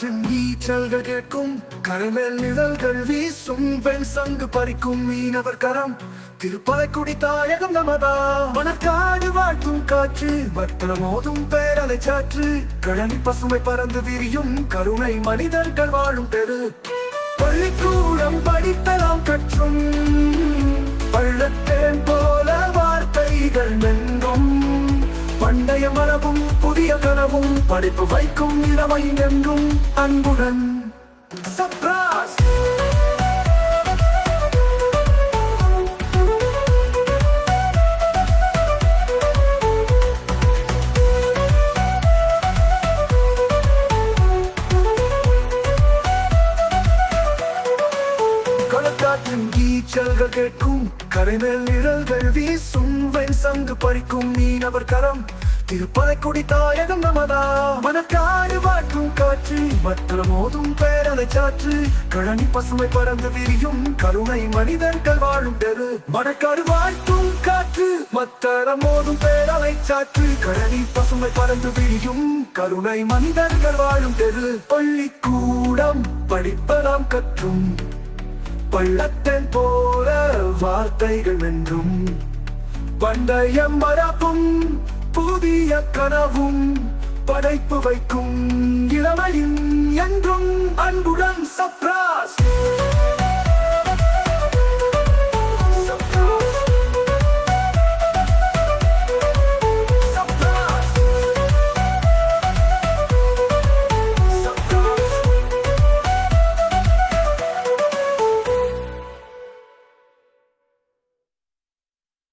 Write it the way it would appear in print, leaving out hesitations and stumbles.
காற்றின் ஈச்சல்கள் கேட்கும், கரைமேல் நிழல்கள் வீசும், வெண் சங்கு பறிக்கும் மீனவர் கரம். திருப்பலைக்குடி தாயகம் நமதா, மணக்காடு வாழ்த்தும் காற்று, பத்திரம் மோதும் பேரலை சாற்று, கழனி பசுமை பறந்து விரியும், கருணை மனிதர்கள் வாழும் தெரு. பள்ளிக்கூடம் படித்தலாம் கற்றும், பள்ளத்தேன் போல வார்த்தைகள் மென்றும், பண்டைய மரபும் புதிய கனவும் படிப்பு வைக்கும் இளமை என்றும் அன்புடன் சப்ராஸ். கடற்காற்றின் ஈச்சல்கள் கேட்கும், கரைமேல் நிழல்கள் வீசும், வெண் சங்கு பறிக்கும் மீனவர் கரம். திருப்பலைக்குடி தாயகம் நமதா, மணக்காடு வாழ்த்தும் காற்று, பத்திரம் மோதும் பேரலை சாற்று, கழனி பசுமை பறந்து விரியும், கருணை மனிதர்கள் வாழும் தெரு. மணக்காடு வாழ்த்தும் காற்று, மத்தரம் மோதும் பேரலை சாற்று, கழனி பசுமை பறந்து விரியும், கருணை மனிதர்கள் வாழும் தெரு. பள்ளிக்கூடம் படிப்பதாம் கற்றும், பள்ளத்தேன் போல வார்த்தைகள் என்றும், பண்டைய மரபும் புதிய கனவும் படைப்பு வைக்கும் இளமையின் என்றும் அன்புடன் சப்ராஸ்.